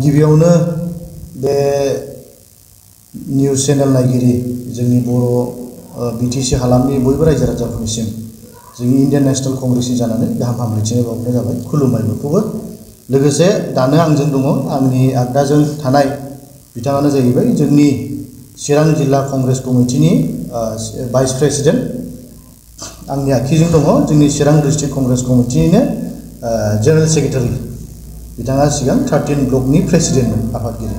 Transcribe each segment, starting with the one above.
गिबियावनो बे news channel नायगिरि जोंनि बर' बिटिसि हालामनि बयबो रायजो राजाफोरनिसिम जोंनि इन्डियान नेशनेल कंग्रेसनि जानानै गाहाम हामलायथिनाय बावहरनाय जाबाय खुलुमबाय बयखौबो। लोगोसे दानो आंजों दङ आंनि आगदाजों थानाय बिथाङानो जाहैबाय जोंनि चिरां जिल्ला कंग्रेस कमिटिनि भाइस प्रेसिडेन्ट। आंनि आखिजों दङ जोंनि चिरां डिस्ट्रिक्ट कंग्रेस कमिटिनिनो जेनेरेल सेक्रेटारि। बिथाङा सिगां 13 ब्लकनि प्रेसिडेन्टमोन आफादगिरि।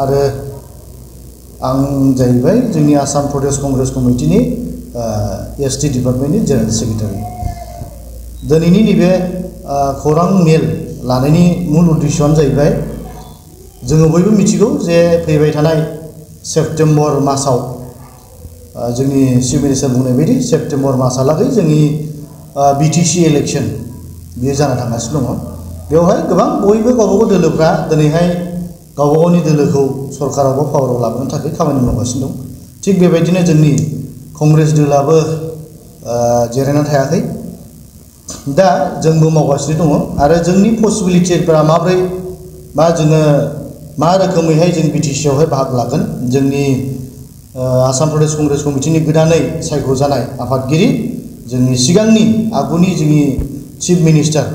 आरो आं जाहैबाय जोंनि आसाम प्रदेश कंग्रेस कमिटिनि एसटि डिपार्टमेन्टनि जेनेरेल सेक्रेटारि। दिनैनि नैबे खौरां मेल लानायनि मुल उद्देश्यआनो जाहैबाय जोङो बयबो मिथिगौ जे फैबाय थानाय सेप्तेम्बर मासाव जोंनि चिफ मिनिस्टार बुंनाय बायदि सेप्तेम्बर मासहालागै जोंनि बिटिसि इलेक्सन बेयो जाना थांगासिनो दङ। बेवहाय गोबां बयबो गावबागाव दोलोफ्रा दिनैहाय गावबा गावनि दोलोखौ सरकाराव बा पावाराव लाबोनो थाखाय खामानि मावगासिनो दं। थिग बेबायदिनो जोंनि कंग्रेस दोलाबो जिरायना थायाखै। दा जोंबो मावगासिनो दङ आरो जोंनि पसिबिलिटिफोरा माब्रै बा जोङो मा रोखोमैहाय जों बिटिसि आवहाय बाहागो लागोन। जोंनि आसाम प्रदेश कंग्रेस कमिटिनि गोदानै सायख'जानाय आफादगिरि जोंनि सिगांनि आगुनि जोंनि चिफ मिनिस्टार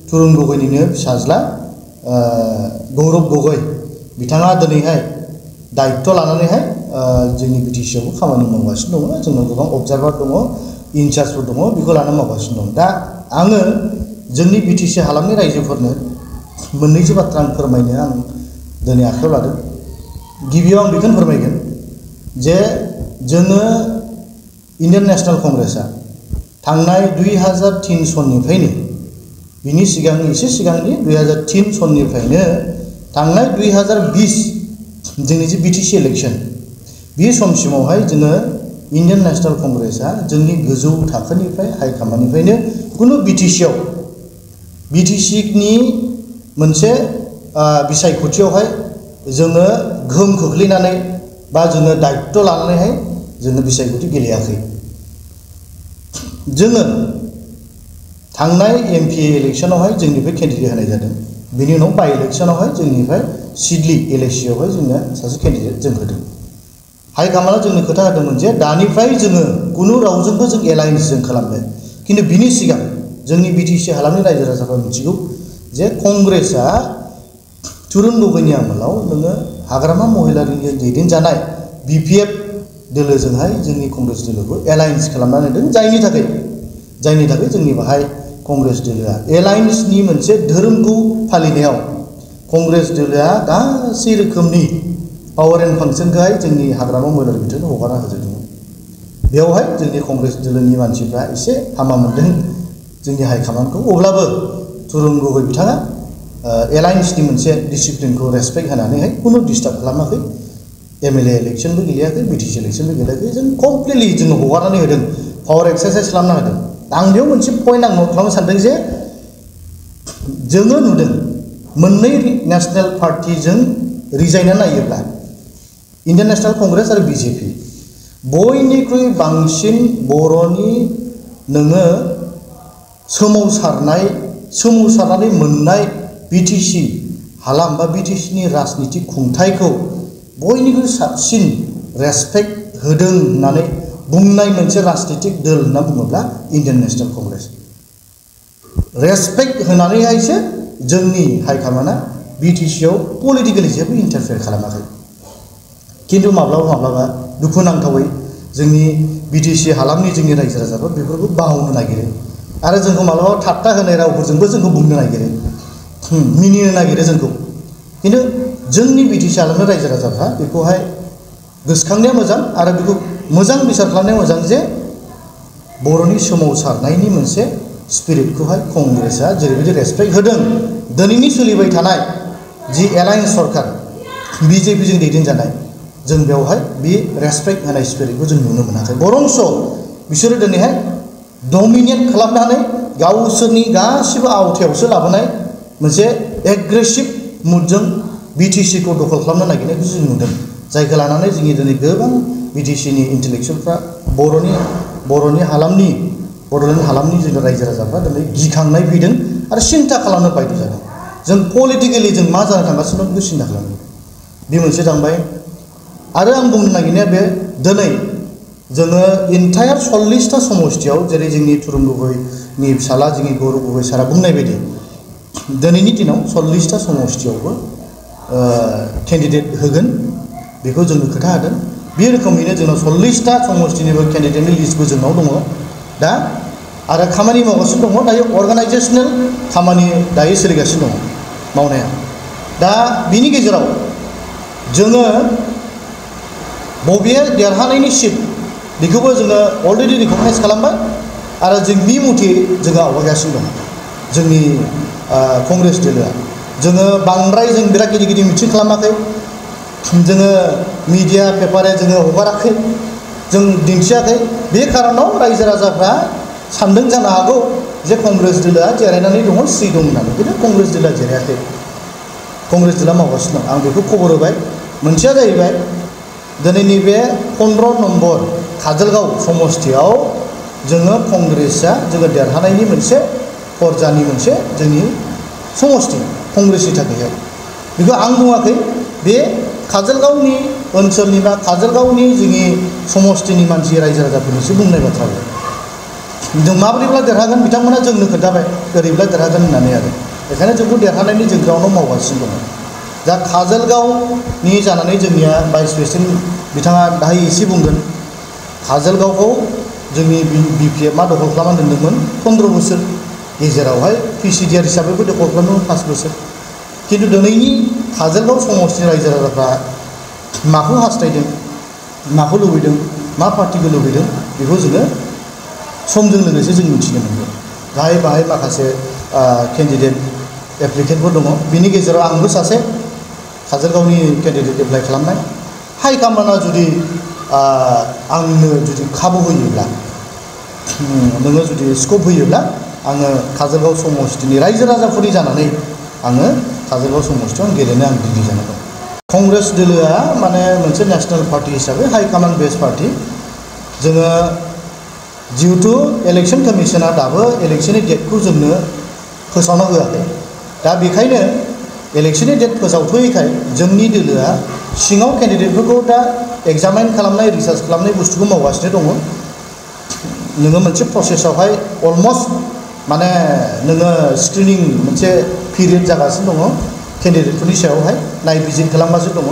तरुण गगैनिनो फिसाज्ला गौरब गगै बिथाङा दिनैहाय दायित्व लानानैहाय जोंनि बिटिसि आवबो खामानि मावगासिनो दङ। जोंनाव गोबां अबजार्भार दङ, इनचार्जफोर दङ, बेखौ लानानै मावगासिनो दं। दा आङो जोंनि बिटिसि हालामनि रायजोफोरनो मोननैसो बाथ्रा आं फोरमायनो आं दिनै आखायाव लादों। गिबियाव आं बेखौनो फोरमायगोन जे जोङो इन्डियान नेशनेल कंग्रेसआ थांनाय 2003 सननिफ्रायनो बिनि सिगां एसे सिगांनि 2003 सननिफ्रायनो थांनाय 2020 जोंनि जे बिटिसि इलेक्सन बे समसिमावहाय जोङो इन्डियान नेशनेल कंग्रेसआ जोंनि गोजौ थाखोनिफ्राय हाइकमान्डनिफ्रायनो खुनु बिटिसिआव बिटिसिनि मोनसे बिसायख'थियावहाय जोङो गोहोम खोख्लैनानै बा जोङो दायित्व लानानैहाय जोङो बिसायख'थि गेलेयाखै। जोङो थांनाय एमपि इलेक्सनावहाय जोंनिफ्राय केन्डिडेट होनाय जादों। बेनि उनाव बाइ इलेक्सनावहाय जोंनिफ्राय सिडली एलएसियावहाय जोंनो सासे केन्डिडेट जों होदों। हाइकमान्डआ जोंनो खोथा होदोंमोन जे दानिफ्राय जोङो खुनु रावजोंबो जों एलायन्स जों खालामबाय। खिन्थु बिनि सिगां जोंनि बिटिसि हालामनि रायजो राजाफ्रा मिथिगौ जे कंग्रेसआ तरुण गगैनि आमोलाव नोङो हाग्रामा महिलारिनि दैदेनजानाय बिपिएफ दोलोजोंहाय जोंनि कंग्रेस दोलोखौ एलायन्स खालामनानै होदों। जायनि थाखाय जोंनि बाहाय कंग्रेस दोलोआ एलायन्सनि मोनसे धोरोमखौ फालिनायाव कंग्रेस दोलोआ गासै रोखोमनि पावार एन्ड फांसनखौहाय जोंनि हाग्रामा महिलारि बिथोननो हगारना होजोबदोंमोन। बेवहाय जोंनि कंग्रेस दोलोनि मानसिफ्रा एसे हामा मोनदों जोंनि हाइकमान्डखौ। अब्लाबो तरुण गगै बिथाङा एलायन्सनि मोनसे डिसिप्लिनखौ रेसपेक्ट होनानैहाय खुनु डिस्टार्ब खालामाखै। एमएलए इलेक्सनबो गेलेयाखै, बिटिसि इलेक्सनबो गेलेयाखै। जों कमप्लिटलि जोङो हगारनानै होदों, पावार एक्सारसाइज खालामना होदों। आं बेयाव मोनसे पइन्ट आं नट खालामनो सानदों जे जोङो नुदों मोननै नेशनेल पार्टिजों रिजायना नायोब्ला इन्डियान नेशनेल कंग्रेस आरो बिजेपि बयनिख्रुइ बांसिन बर'नि नोङो सोमावसारनानै मोननाय बिटिसि हालाम बा बिटिसिनि राजनिति खुंथायखौ बयनिख्रुइ साबसिन रेसपेक्ट होदों होननानै बुंनाय मोनसे राजनितिक दोल होनना बुङोब्ला इन्डियान नेशनेल कंग्रेस। रेसपेक्ट होनानैहायसो जोंनि हाइकमान्डआ बिटिसिआव पलिटिकेलि जेबो इन्टारफेयार खालामाखै। खिन्थु माब्लाबा दुखुनांथावै जोंनि बिटिसि हालामनि जोंनि रायजो राजाफोर बेफोरखौ बावनो नागिरो आरो जोंखौ माब्लाबा ठाट्टा होनाय रावफोरजोंबो जोंखौ बुंनो नागिरो, मिनिनो नागिरो जोंखौ। खिन्थु जोंनि बिटिसि हालामनि रायजो राजाफ्रा बेखौहाय गोसोखांनाया मोजां आरो बेखौ मोजां बिसार खालामनाया मोजां जे बर'नि सोमावसारनायनि मोनसे स्पिरिटखौहाय कंग्रेसआ जेरैबायदि रेसपेक्ट होदों। दिनैनि सोलिबाय थानाय जि एलायन्स सरकार बिजेपिजों दैदेनजानाय जों बेवहाय बे रेसपेक्ट होनाय स्पिरिटखौ जों नुनो मोनाखै। बरंस बिसोरो दिनैहाय डमिनेट खालामनानै गावसोरनि गासिबो आवथायावसो लाबोनाय मोनसे एग्रेसिभ मुडजों बिटिसिखौ दखल खालामनो नागिरनायखौ जों नुदों। जायखौ लानानै जोंनि दिनै गोबां बिटिसिनि इन्टेलेक्सुयेलफ्रा बर'नि हालामनि बड'लेण्ड हालामनि जोंनि रायजो राजाफ्रा दिनै गिखांनाय फैदों आरो सिन्था खालामनो बायद' जादों। जों पलिटिकेलि जों मा जानो थांगासिनो दं बेखौ सिन्था खालामो बे मोनसे थांबाय आरो आं बुंनो नागिरनाया बे दिनै जोङो इन्टायार 40टा समष्टियाव जेरै जोंनि तुरुन गगैनि फिसाला जोंनि गौरब गगৈ सारा बुंनाय बायदि दिनैनि दिनाव 40टा समष्टियावबो केन्डिडेट होगोन बेखौ जोंनो खोथा होदों बे रोखोमैनो जोंनाव 40टा समष्टिनिबो केन्डिडेटनि लिस्टबो जोंनाव दङ दा आरो खामानि मावगासिनो दङ दायो अर्गानाइजेसनेल खामानि दायो सोलिगासिनो दङ मावनाया दा बिनि गेजेराव जोङो बबे देरहानायनि सिट बेखौबो जोङो अलरेडि रिकगनाइज खालामबाय आरो जों बे मथे जोङो आवगायगासिनो दं जोंनि कंग्रेस दोलोआ जोङो बांद्राय जों बिराद गिदिर गिदिर मिटिं खालामाखै जोङो मिडिया पेपारे जोङो हगाराखै जों दिन्थियाखै बे खारनाव रायजो राजाफ्रा सानदों जानो हागौ जे कंग्रेस दोलोआ जिरायनानै दङ स्रि दं होननानै खिन्थु कंग्रेस दोलोआ जिरायाखै कंग्रेस दोलोआ मावगासिनो दं आं बेखौ खबर होबाय मोनसेया जाहैबाय दिनैनि बे 15 नम्बर काजलगाव समष्टियाव जोङो कंग्रेसआ जोङो देरहानायनि मोनसे पर्जानि मोनसे जोंनि समष्टि कंग्रेसनि थाखाय बेखौ आं बुङाखै बे काजलगावनि ओनसोलनि बा काजलगावनि जोंनि समष्टिनि मानसि रायजो राजाफोरनिसो बुंनाय बाथ्रा जों माबोरैब्ला देरहागोन बिथांमोना जोंनो खोन्थाबाय ओरैब्ला देरहागोन होननानै आरो बेखायनो जोंखौ देरहानायनि जों ग्राउन्डआव मावगासिनो दङ दा काजलगावनि जानानै जोंनिया भाइस प्रेसिडेन्ट बिथाङा दाहाय एसे बुंगोन काजलगावखौ जोंनि बिपिएफआ दखल खालामनानै दोन्दोंमोन 15 बोसोर गेजेरावहाय पिसिडिआर हिसाबैबो दखल खालामदोंमोन 5 बोसोर खिन्थु दिनैनि काजलगाव समष्टिनि रायजो राजाफ्रा माखौ हास्थायदों माखौ लुबैदों मा पार्टिखौ लुबैदों बेखौ जोङो समजों लोगोसे जों मिथिनो मोनगोन बाहाय माखासे केन्डिडेट एप्लिकेन्टफोर दङ बिनि गेजेराव आंबो सासे काजलगावनि केन्डिडेट एप्लाइ खालामनाय हाइकमान्डआ जुदि आंनो जुदि खाबु होयोब्ला नोङो जुदि स्कप होयोब्ला आङो काजलगाव समष्टिनि रायजो राजाफोरनि जानानै आङो काजलगाव समष्टियाव गेलेनो आं रेडि जाना दं कंग्रेस दोलोआ माने मोनसे नेशनेल पार्टी हिसाबै हाइकमान्ड बेस पार्टी जोङो जिहेतु इलेक्शन कमिशना दाबो इलेक्शननि डेटखौ जोंनो फोसावना होआखै दा बेखायनो इलेक्शननि डेट फोसावथ'यैखाय जोंनि दोलोआ सिङाव केन्डिडेटफोरखौ दा एग्जामाइन खालामनाय रिसार्च खालामनाय बुस्थुखौ मावगासिनो दङ नोङो मोनसे प्रसेसआवहाय अलमस्ट माने नोङो स्क्रिनिं मोनसे पिरियड जागासिनो दङ केन्डिडेटफोरनि सायावहाय नायबिजिर खालामगासिनो दङ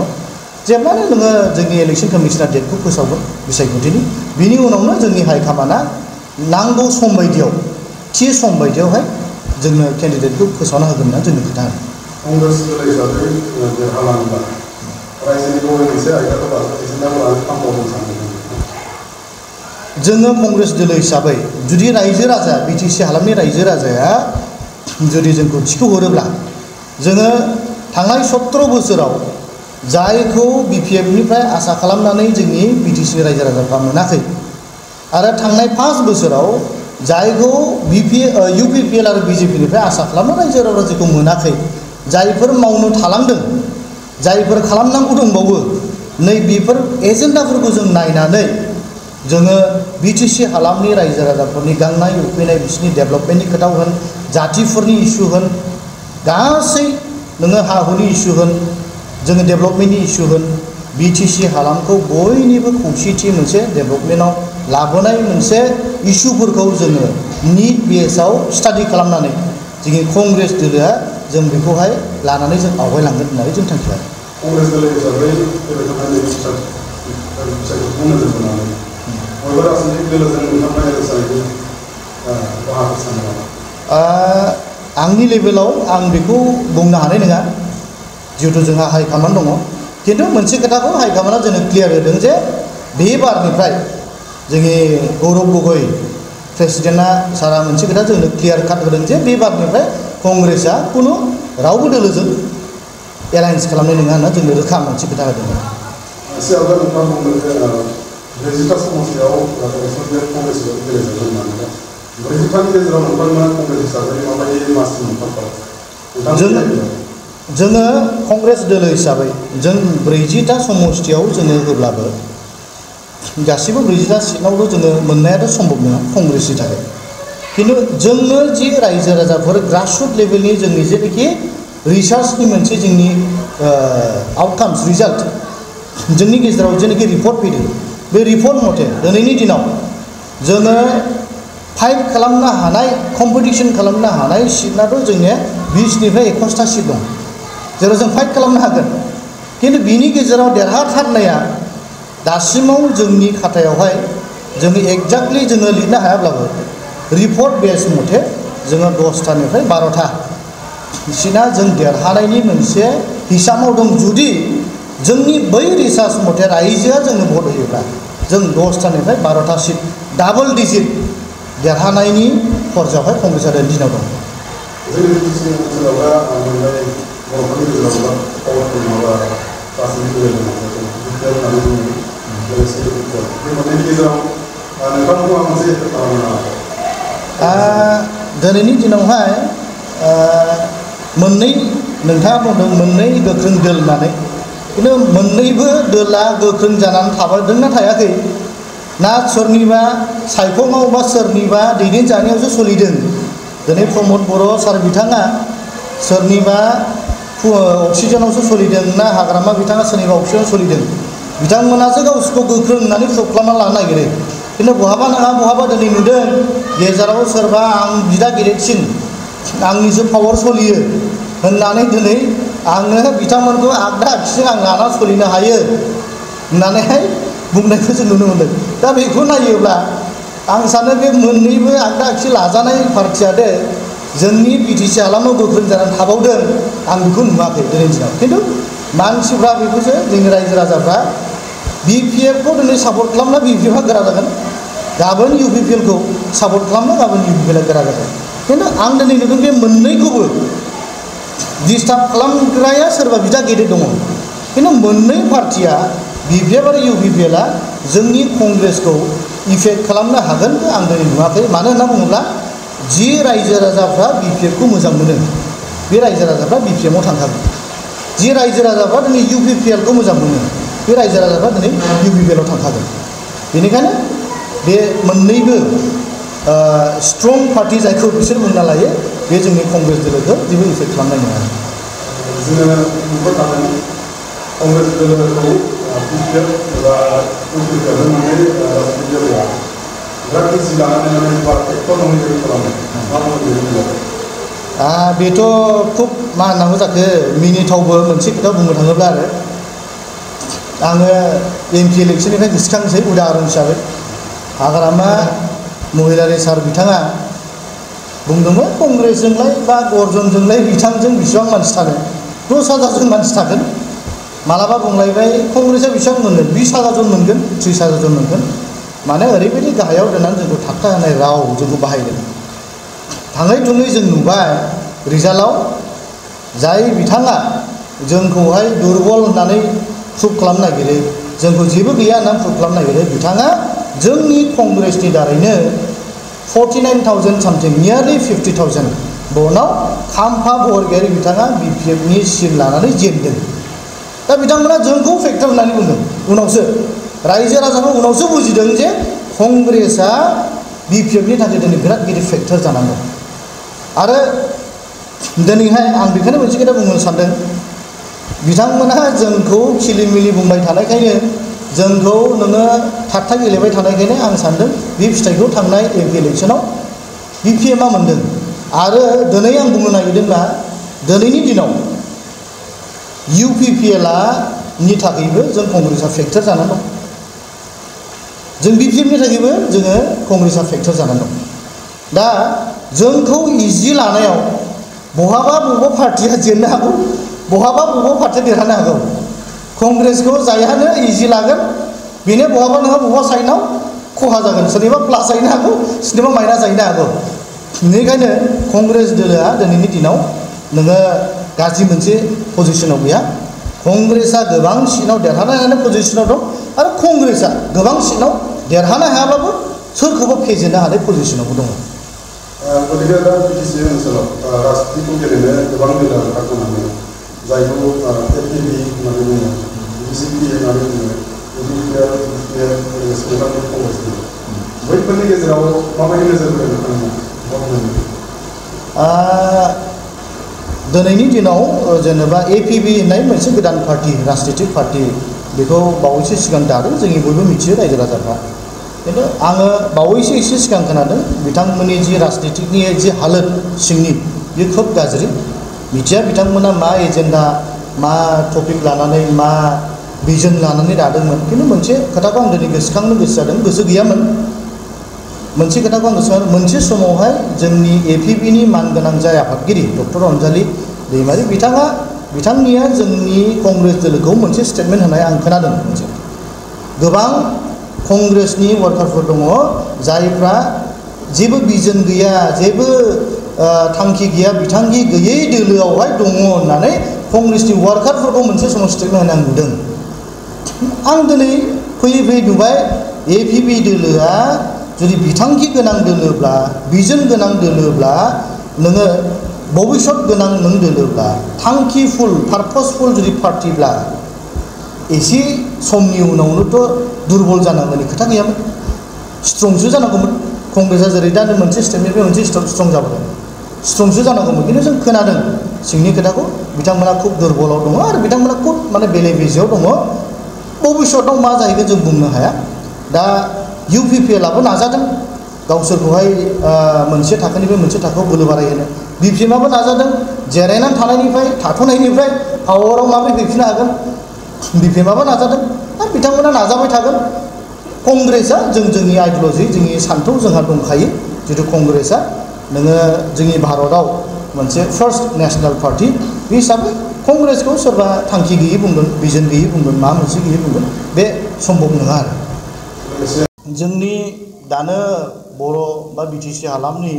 जेब्लानो नोङो जोंनि इलेक्शन कमिशना डेटखौ फोसावगोन बिसायख'थिनि बिनि उनावनो जोंनि हाइकमान्डआ नांगौ सम बायदियाव थि सम बायदियावहाय जोंनो केन्डिडेटखौ फोसावना होगोन होनना जोंनो खोथा होदों कंग्रेस दोलो हिसाबै देरहालाङोब्ला रायजोनि बबे मोनसे आयदाखौ एजेन्डाखौ लानानै खामावनो सानदों जोङो कंग्रेस दोलो हिसाबै जुदि रायजो राजा बिटिसि हालामनि रायजो राजाया जुदि जोंखौ थिखोहरोब्ला जोङो थांनाय 17 बोसोराव जायखौ बिपिएफनिफ्राय आसा खालामनानै जोंनि बिटिसिनि रायजो राजाफ्रा मोनाखै आरो थांनाय 5 बोसोराव जायखौ इउपिपिएल आरो बिजेपिनिफ्राय आसा खालामना रायजो राजाखौ मोनाखै जायफोर मावनो थालांदों जायफोर खालामनांगौ दंबावो नै बेफोर एजेन्डाफोरखौ जों नायनानै जोङो बिटिसि हालामनि रायजो राजाफोरनि गांनाय उखैनाय बिसोरनि डेभेलपमेन्टनि खोथा होन जातिफोरनि इस्यु होन गासै नोङो हा हुनि इस्यु होन जोङो डेभेलपमेन्टनि इस्यु होन बिटिसि हालामखौ बयनिबो खौसेथि मोनसे डेभेलपमेन्टआव लाबोनाय मोनसे इस्युफोरखौ जोङो निट बेसआव स्टाडि खालामनानै जोंनि कंग्रेस दोलोआ जों बेखौहाय लानानै जों आवगायलांगोन होननानै जों थांखि लादों कंग्रेस दोलो हिसाबै फैबाय थानाय फिसाखौ नोजोर बोनानै बबेबा राजनैतिक दोलोजों ओंखाम बायनाय जानायनि राहाफोर सानो नामा आंनि लेभेलाव आं बेखौ बुंनो हानाय नङा जिहेतु जोंहा हाइकमान्ड दङ खिन्थु मोनसे खोथाखौ हाइकमान्डआ जोंनो क्लियार होदों जे बे बारनिफ्राय जोंनि गौरब गगৈ प्रेसिडेन्टआ सारा मोनसे खोथा जोंनो क्लियार काट होदों जे बे बारनिफ्राय कंग्रेसआ खुनु रावबो दोलोजों एलायन्स खालामनाय नङा होनना जोंनो रोखा मोनसे खोथा होदों एसे आवगाय नोंथाङा बुंदों जे 40टा समस्यायाव कंग्रेस गेलेजागोन होननानै 40टानि गेजेराव नोंथांमोना कंग्रेस हिसाबै माबायदि मासि मोनथावथाव जोङो कंग्रेस दोलो हिसाबै जों 40टा समस्तियाव जोङो होब्लाबो गासिबो 40टा सिटआवल' जोङो मोननायाथ' सम्भब नङा कंग्रेसनि थाखाय खिन्थु जोंनो जि रायजो राजाफोर ग्रासरुट लेभेलनि जोंनि जेनोखि रिसार्चनि मोनसे जोंनि आउटकाम्स रिजाल्ट जोंनि गेजेराव जेनाखि रिपर्ट फैदों बे रिपर्ट मथे दिनैनि दिनाव जोङो फाइट खालामनो हानाय कम्पिटिशन खालामनो हानाय सिटआथ' जोंनिया 20निफ्राय 21टा सिट दं जेराव जों फाइट खालामनो हागोन खिन्थु बिनि गेजेराव देरहाथारनाया दासिमाव जोंनि खातायावहाय जोङो एक्जाक्टलि जोङो लिरनो हायाब्लाबो रिपर्ट बेस मथे जोङो 10टानिफ्राय 12टा सिटआ जों देरहानायनि मोनसे हिसाबाव दं जुदि जोंनि बै रिसार्च मथे रायजोआ जोंनो भट होयोब्ला जों 10टानिफ्राय 12टा सिट डाबल डिजिट देरहानायनि फर्जायावहाय कंग्रेसआ दिनाव दं। जोंनि बिटिसि ओनसोलाव दा मोननाय बर'फोरनि गेजेराव दा पावारफुल माबा गासैबो गेलेदों बिटिआर होननानै बुङो लोगोसे बिटिआर बे मोननैनि गेजेराव नोंथांमोनखौ आं मोनसे एफेक्ट खालामनो दिनैनि दिनावहाय मोननै नोंथाङा बुंदों मोननै गोख्रों दोल होननानै खिन्थु मोननैबो दोला गोख्रों जानानै थाबोदोंना थायाखै ना सोरनिबा सायख'नाव बा सोरनिबा दैदेनजानायावसो सोलिदों दिनै प्रमद बर' सार बिथाङा सोरनिबा अक्सिजेनावसो सोलिदों ना हाग्रामा बिथाङा सोरनिबा अक्सिजेनाव सोलिदों बिथांमोनासो गावसोरखौ गोख्रों होननानै प्रुभ खालामना लानो नागिरो खिन्थु बहाबा नङा बहाबा दिनै नुदों गेजेराव सोरबा आं बिदा गेदेरसिन आंनिसो पावार सोलियो होननानै दिनै आङो बिथांमोनखौ आगदा आगसिजों आं लाना सोलिनो हायो होननानैहाय बुंनायखौ जों नुनो मोन्दों दा बेखौ नायोब्ला आं सानो बे मोननैबो आगदा आगसि लाजानाय पार्टियादे जोंनि बिटिसि हालामाव गोख्रों जानानै थाबावदों आं बेखौ नुवाखै दिनैनि दिनाव खिन्थु मानसिफ्रा बेखौसो जोंनि रायजो राजाफ्रा बिपिएफखौ दिनै सापर्ट खालामना बिपिएफआ गोरा जागोन गाबोन इउपिपिएलखौ सापर्ट खालामना गाबोन इउपिपिएलआ गोरा जागोन खिन्थु आं दिनै नुदों बे मोननैखौबो डिस्टार्ब खालामग्राया सोरबा बिदा गेदेर दङ खिन्थु मोननै पार्टिया बिपिएफ आरो इउपिपिएलआ जोंनि कंग्रेसखौ इफेक्ट खालामनो हागोनखौ आं दिनै नुवाखै मानो होनना बुङोब्ला जि रायजो राजाफ्रा बिपिएफखौ मोजां मोनो बे रायजो राजाफ्रा बिपिएफआव थांखागोन जि रायजो राजाफ्रा दिनै इउपिपिएलखौ मोजां मोनो बे रायजो राजाफ्रा दिनै इउपिपिएलआव थांखागोन बेनिखायनो बे मोननैबो स्ट्रं पार्टि जायखौ बिसोर बुंना लायो बे जोंनि कंग्रेस दोलोखौ जेबो इफेक्ट खालामनाय नङा जोङो नुबाय थादों कंग्रेस दोलोखौ बिपिएफ एबा इउपिपिएलजों मोननै राजनीतिक दोलोआ बिराद इजि लानानै बा एक्टर नङै बायदि खालामो मा बुङो बेनि बेलायाव बेथ' खुब मा होननांगौ जाखो मिनिथावबो मोनसे खोथा बुंनो थाङोब्ला आरो आङो एमपि इलेक्सननिफ्राय गोसोखांसै उदाहरन हिसाबै हाग्रामा महिलारि सार बिथाङा बुंदोंमोन कंग्रेसजोंलाय बा गर्जनजोंलाय बिथांजों बेसेबां मानसि थागोन 10,000 जन मानसि थागोन मालाबा बुंलायबाय कंग्रेसआ बेसेबां मोनगोन 20,000 जन मोनगोन 30,000 जन मोनगोन माने ओरैबायदि गाहायाव दोननानै जोंखौ थाबथा होनाय राव जोंखौ बाहायदों थाङै थुङै जों नुबाय रिजाल्टआव जाय बिथाङा जोंखौहाय दुरबल होननानै प्रुभ खालामनो नागिरो जोंखौ जेबो गैया होननानै प्रुभ खालामनो नागिरो बिथाङा जोंनि कंग्रेसनि दारैनो 49,000 सामथिं नियारलि 50,000 बनाव खाम्फा बरगयारि बिथाङा बिपिएफनि सिट लानानै जेनदों दा बिथांमोना जोंखौ फेक्टर होननानै बुंदों उनावसो रायजो राजाखौ उनावसो बुजिदों जे कंग्रेसआ बिपिएफनि थाखाय दिनै बिराद गिदिर फेक्टर जानांगौ आरो दिनैहाय आं बेखौनो मोनसे खोथा बुंनो सानदों बिथांमोना जोंखौ खिलिमिलि बुंबाय थानायखायनो जोंखौ नोङो थाट्टा गेलेबाय थानायखायनो आं सानदों बे फिथाइखौ थांनाय एमपि इलेक्सनाव बिपिएफआ मोनदों आरो दिनै आं बुंनो नागिरदोंना दिनैनि दिनाव इउपिपिएलआ नि थाखायबो जों कंग्रेसआ फेक्टर जानानै दं जों बिपिएफनि थाखायबो जोङो कंग्रेसआ फेक्टर जानानै दं दा जोंखौ इजि लानायाव बहाबा पार्टिया जेननो हागौ बहाबा पार्टिया देरहानो हागौ कंग्रेसखौ जायहानो इजि लागोन बेनो बहाबा नङा बहाबा साइडआव खहा जागोन सोरनिबा प्लास जाहैनो हागौ सोरनिबा माइनास जाहैनो हागौ बेनिखायनो कंग्रेस दोलोआ दिनैनि दिनाव नोङो गाज्रि मोनसे पजिशनाव गैया कंग्रेसआ गोबां सिटआव देरहानो हानाय पजिशनाव दं आरो कंग्रेसआ गोबां सिटआव देरहानो हायाबाबो सोरखौबा फेजेननो हानाय पजिशनावबो दङ गतिके दा बिटिसि ओनसोलाव राजनितिखौ गेलेनो गोबां दोलो ओंखारबोनानै जायखौ एफपिपि होननानै बुङो बिजेपि होननानै बुङो इउपिपिएल लोगोसे कंग्रेस दोलो बैफोरनि गेजेराव माबायदि नोजोर होदों नोंथांमोना दिनैनि दिनाव जेनेबा एपिबि होननाय मोनसे गोदान पार्टी राजनितिक पार्टी बेखौ बावैसो सिगां दादों जोंनि बयबो मिथियो रायजो राजाफ्रा खिन्थु आङो बावैसो एसे सिगां खोनादों बिथांमोननि जि राजनितिकनि जि हालोद सिंनि बे खोब गाज्रि मिथिया बिथांमोना मा एजेन्डा मा टपिक लानानै मा भिजन लानानै दादोंमोन खिन्थु मोनसे खोथाखौ आं दिनै गोसोखांनो गोसो जादों गोसो गैयामोन मोनसे खोथाखौ आं गोसोखांदों मोनसे समावहाय जोंनि एपिबिनि मानगोनां जाय आफादगिरि डक्टर अनजालि दैमारि बिथांनिया जोंनि कंग्रेस दोलोखौ मोनसे स्टेटमेन्ट होनाय आं खोनादों मोनसे गोबां कंग्रेसनि वार्कारफोर दङ जायफ्रा जेबो भिजन गैया जेबो थांखि गैया बिथांखि गैयै दोलोआवहाय दङ होननानै कंग्रेसनि वार्कारफोरखौ मोनसे समाव स्टेटमेन्ट होनाय आं नुदों आं दिनै फैयै फैयै नुबाय एपिबि दोलोआ जुदि बिथांखि गोनां दोलोब्ला भिजन गोनां दोलोब्ला नोङो भबिष्यत गोनां नों दोलोब्ला थांखिफुल पारपसफुल जुदि पार्टिब्ला एसे समनि उनावनोथ' दुरबल जानांगौनि खोथा गैयामोन स्ट्रंसो जानांगौमोन कंग्रेसआ जेरै दा मोनसे स्टेटनिफ्राय मोनसे स्ट्रं जाबोदों स्ट्रंसो जानांगौमोन खिन्थु जों खोनादों सिंनि खोथाखौ बिथांमोना खुब दुरबलाव दङ आरो बिथांमोना खुब माने बेले बेजेयाव दङ भबिष्यतआव मा जाहैगोन जों बुंनो हाया दा इउपिपिएलआबो नाजादों गावसोरखौहाय मोनसे थाखोनिफ्राय मोनसे थाखोआव बोलो बारायहोनो बिपिएमआबो नाजादों जिरायनानै थानायनिफ्राय थाथ'नायनिफ्राय पावाराव माबोरै फैफिननो हागोन बिपिएमआबो नाजादों आरो बिथांमोना नाजाबाय थागोन कंग्रेसआ जोंनि आइडिय'लजि जोंनि सान्थौ जोंहा दंखायो जितु कंग्रेसआ नोङो जोंनि भारतआव मोनसे फार्स्ट नेशनेल पार्टी बे हिसाबै कंग्रेसखौ सोरबा थांखि गैयै बुंगोन भिजन गैयै बुंगोन माबा मोनसे गैयै बुंगोन बे सम्भब नङा आरो जोंनि दानो बर' बा बिटिसि हालामनि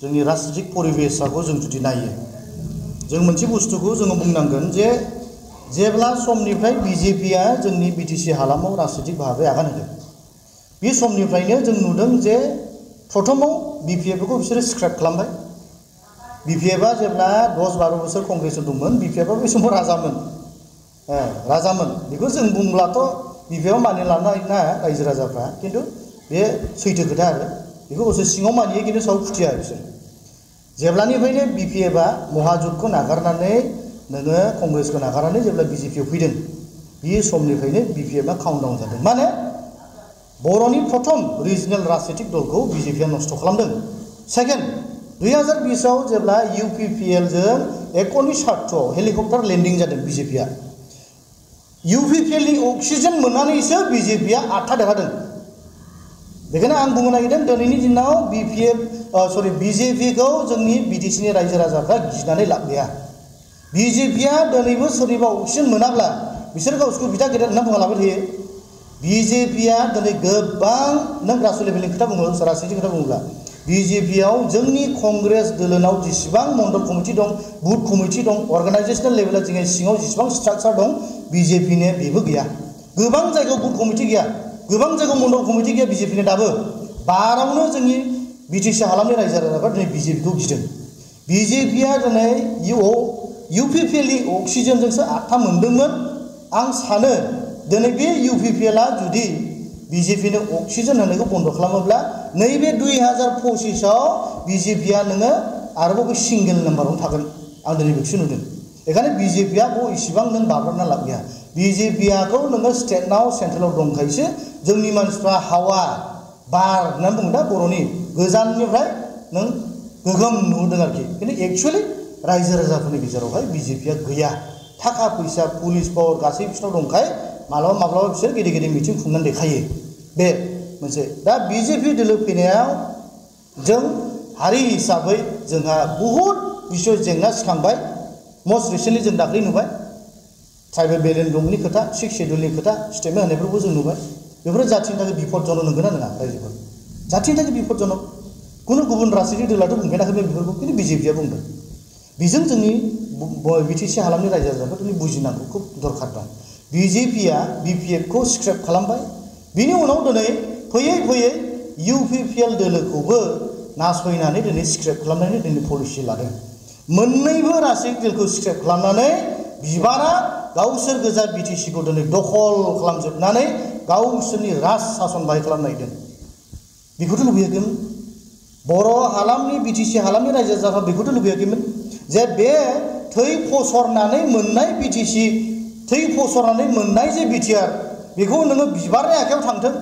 जोंनि राजनितिक परिबेसखौ जों जुदि नायो जों मोनसे बुस्थुखौ जोङो बुंनांगोन जे जेब्ला समनिफ्राय बिजेपिआ जोंनि बिटिसि हालामाव राजनितिक भाबै आगान होदों बे समनिफ्रायनो जों नुदों जे प्रथमाव बिपिएफखौ बिसोरो स्क्रेप खालामबाय बिपिएफआ जेब्ला 10-12 बोसोर कंग्रेसआव दंमोन बिपिएफआ बे समाव राजामोन बेखौ जों बुंब्लाथ' बिपिएफआ मानिना लानो हायोना रायजो राजाफ्रा खिन्थु बे सैथो खोथा आरो बेखौ गावसोर सिङाव मानियो खिन्थु सायाव फुथिया बिसोर जेब्लानिफ्रायनो बिपिएफआ महाजुथखौ नागारनानै नोङो कंग्रेसखौ नागारनानै जेब्ला बिजेपिआव फैदों बे समनिफ्रायनो बिपिएफआ काउन्टडाउन जादों माने बर'नि प्रथम रिजनेल राजनितिक दलखौ बिजेपिआ नस्थ' खालामदों सेकेन्ड 2020आव जेब्ला इउपिपिएलजों एकनि स्वार्थआव हेलिकप्टार लेन्डिं जादों बिजेपिआ इउपिपिएलनि अक्सिजेन मोननानैसो बिजेपिआ 8था देरहादों बेखायनो आं बुंनो नागिरदों दिनैनि दिनाव बिजेपिखौ जोंनि बिटिसिनि रायजो राजाफ्रा गिनानै लाब गैया बिजेपिआ दिनैबो सोरनिबा अक्सिजेन मोनाब्ला बिसोर गावसोरखौ बिदा गेदेर होनना बुंलाबाय थायो बिजेपिआ दिनै गोबां नों ग्रास लेभेलनि खोथा बुङो राजनितिक खोथा बुङोब्ला बिजेपिआव जोंनि कंग्रेस दोलोनाव जेसेबां मण्डल कमिटि दं बुथ कमिटि दं अर्गानाइजेसनेल लेभेलाव जोंनि सिङाव जेसेबां स्ट्राक्चार दं बिजेपिनो बेबो गैया गोबां जायगायाव बुथ कमिटि गैया गोबां जायगायाव मण्डल कमिटि गैया बिजेपिनो दाबो बारावनो जोंनि बिटिसि हालामनि रायजो राजाफ्रा दिनै बिजेपिखौ गिदों बिजेपिआ दिनै इउपिपिएलनि अक्सिजेनजोंसो 8था मोनदोंमोन आं सानो दिनै बे इउपिपिएलआ जुदि बिजेपिनो अक्सिजेन होनायखौ बन्द खालामोब्ला नैबे 2025आव बिजेपिआ नोङो आरोबाव बे सिंगेल नाम्बारावनो थागोन आं दिनै बेखौसो नुदों बेखायनो बिजेपिआ इसिबां नों बाब्राबना लाब गैया बिजेपिआखौ नोङो स्टेटआव सेन्ट्रेलाव दंखायोसो जोंनि मानसिफ्रा हावा बार होननानै बुङो दा बर'नि गोजाननिफ्राय नों गोगोम नुदों आरोखि खिन्थु एक्सुवेलि रायजो राजाफोरनि गेजेरावहाय बिजेपिआ गैया थाखा फैसा पुलिस पावार गासै बिसोरनाव दंखाय माब्लाबा बिसोर गेदेर गेदेर मिटिं खुंनानै देखायो बे मोनसे दा बिजेपि दोलो फैनायाव जों हारि हिसाबै जोंहा बहुद बिसय जेंना सिखांबाय मस्ट रिसेन्टलि जों दाख्लै नुबाय ट्राइबेल बेलेन्डंनि खोथा 6 शेड्युलनि खोथा स्टेटमेन्ट होनायफोरखौ जों नुबाय बेफोरो जाथिनि थाखाय बिपदजनक नंगौना नङा रायजोफोर जाथिनि थाखाय बिपदजनक कुनु गुबुन राजनितिक दोलाथ' बुंफेराखैमोन बेफोरखौ खिन्थु बिजेपिआ बुंदों बेजों जोंनि बिटिसि हालामनि रायजो राजाफोर बुजिनांगौ खुब दरखार दं बिजेपिआ बिपिएफखौ स्क्रेप खालामबाय बिनि उनाव दिनै फैयै इउपिपिएल दोलोखौबो नासयनानै दिनै स्क्रेप खालामनानै दिनै पलिसि लादों मोन्नैबो राजनितिक दोलखौ स्क्रेप खालामनानै बिबारा गावसोर गोजा बिटिसिखौ दिनै दखल खालामजोबनानै गावसोरनि राज सासन बाहाय खालामनो नागिरदों बेखौथ' लुबैयाखैमोन बर' हालामनि बिटिसि हालामनि रायजो राजाफ्रा बेखौथ' लुबैयाखैमोन जे बे थै फसरनानै मोननाय बिटिसि थै फसरनानै मोननाय जे बिटिआर बेखौ नोङो बिबारनि आखायाव थांथों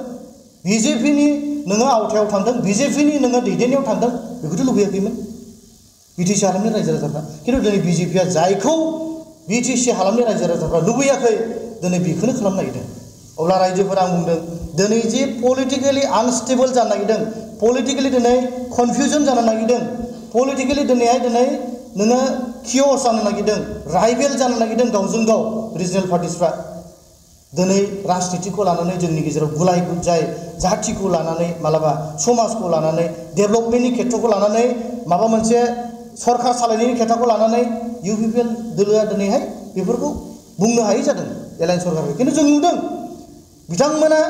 बिजेपिनि नोङो आवथायाव थांथों बिजेपिनि नोङो दैदेननायाव थांथों बेखौथ' लुबैयाखैमोन बिटिसि हालामनि रायजो राजाफ्रा खिन्थु दिनै बिजेपिया जायखौ बिटिसि हालामनि रायजो राजाफ्रा लुबैयाखै दिनै बेखौनो खालामनो नागिरदों अब्ला रायजोफोरा आं बुंदों दिनै जे पलिटिकेलि आनस्टेबल जानो नागिरदों पलिटिकेलि दिनै कनफिउजन जानो नागिरदों पलिटिकेलि दिनैहाय नोङो कियस जानो नागिरदों राइभेल जानो नागिरदों गावजों गाव रिजनेल पार्टिसफ्रा दिनै राजनितिखौ लानानै जोंनि गेजेराव गुलाय गुजाय जाथिखौ लानानै मालाबा समाजखौ लानानै डेभेलपमेन्टनि खेथ्रखौ लानानै माबा मोनसे सरकार सालायनायनि खोथाखौ लानानै इउपिपिएल दोलोआ दिनैहाय बेफोरखौ बुंनो हायै जादों एलायन्स सरकारखौ खिन्थु जों नुदों बिथांमोना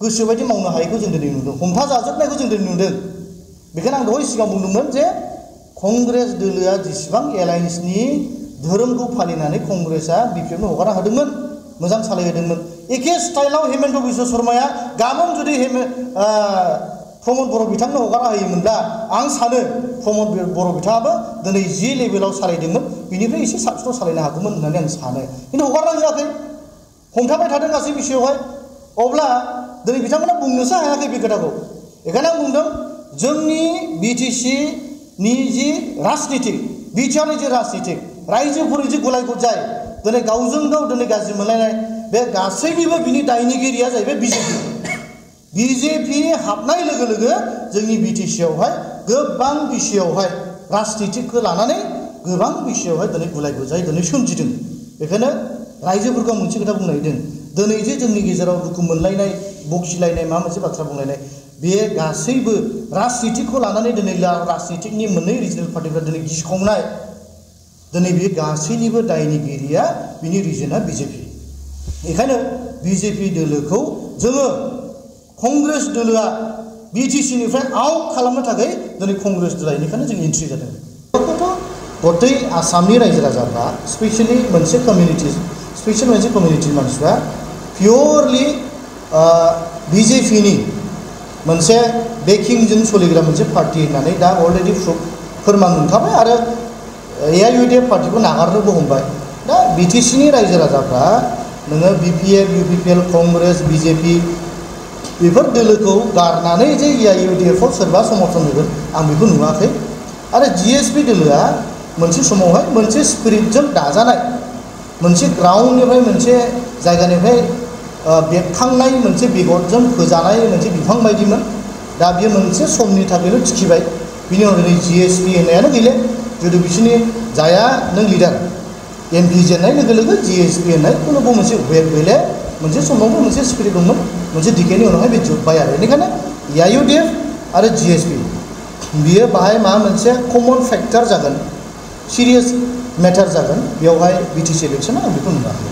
गोसोबायदि मावनो हायैखौ जों दिनै नुदों हमथा जाजोबनायखौ जों दिनै नुदों बेखायनो आं दहाय सिगां बुंदोंमोन जे कंग्रेस दोलोआ जेसेबां एलायन्सनि धोरोमखौ फालिनानै कंग्रेसआ बिपिएफनो हगारना होदोंमोन मोजां सालायहोदोंमोन एखे स्टाइलाव हेमेन्त बिश्व शर्माया गाबोन जुदि प्रमद बर' बिथांनो हगारना होयोमोनब्ला आं सानो प्रमद बर' बिथाङाबो दिनै जि लेभेलाव सालायदोंमोन बिनिफ्राय एसे साबसिनाव सालायनो हागौमोन होननानै आं सानो खिन्थु हगारना होआखै हमथाबाय थादों गासै बिषयआवहाय अब्ला दिनै बिथांमोना बुंनोसो हायाखै बे खोथाखौ बेखायनो आं बुंदों जोंनि बिटिसिनि जि राजनितिक बिटिआरनि जि राजनितिक रायजोफोरनि जि गुलाय गुजाय दिनै गावजों गाव दिनै गाज्रि मोनलायनाय बे गासैनिबो बिनि दायनिगिरिया जाहैबाय बिजेपि हाबनाय लोगो लोगो जोंनि बिटिसिआवहाय गोबां बिषयआवहाय राजनितिकखौ लानानै गोबां बिषयआवहाय दिनै गुलाय गुजाय दिनै सोमजिदों बेखायनो रायजोफोरखौ मोनसे खोथा बुंनो नागिरदों दिनै जे जोंनि गेजेराव दुखु मोनलायनाय बखिलायनाय माबा मोनसे बाथ्रा बुंलायनाय बे गासैबो राजनितिकखौ लानानै दिनै राजनितिकनि मोननै रिजनेल पार्टिफ्रा दिनै गिख्रंनाय दिनै बे गासैनिबो दायनिगिरिया बिनि रिजोना बिजेपि बेखायनो बिजेपि दोलोखौ जोङो कंग्रेस दोलोआ बिटिसिनिफ्राय आउट खालामनो थाखाय दिनै कंग्रेस दोलोआ बेनिखायनो जों एन्ट्रि जादों गतै आसामनि रायजो राजाफ्रा स्पेसियेलि मोनसे कमिउनिटि मानसिफ्रा पियरलि बिजेपिनि मोनसे बेकिंजों सोलिग्रा मोनसे पार्टि होननानै दा अलरेडि फोरमान मोनखाबाय आरो एआइइउडिएफ पार्टिखौ नागारनोबो हमबाय दा बिटिसिनि रायजो राजाफ्रा नोङो बिपिएफ इउपिपिएल कंग्रेस बिजेपि बेफोर दोलोखौ गारनानै जे एआइइउडिएफआव सोरबा समर्थन होगोन आं बेखौ नुवाखै आरो जिएसपि दोलोआ मोनसे समावहाय मोनसे स्पिरिटजों दाजानाय मोनसे ग्राउन्डनिफ्राय मोनसे जायगानिफ्राय बेरखांनाय मोनसे बेगरजों फोजानाय मोनसे बिफां बायदिमोन दा बियो मोनसे समनि थाखायल' थिखिबाय बिनि उनाव दिनै जिएसपि होननायानो गैले जुदि बिसोरनि जाया नों लिडार एमपि जेननाय लोगो लोगो जिएसपि होननाय खुनु मोनसे वेब गैले मोनसे समावबो मोनसे स्पिरिट दंमोन मोनसे डिकेनि उनावहाय बे जोब्बाय आरो बेनिखायनो एआइइउडिएफ आरो जिएसपि बियो बाहाय माबा मोनसे कमन फेक्टर जागोन सिरियास मेटार जागोन बेवहाय बिटिसि इलेक्सना आं बेखौ नुवाखै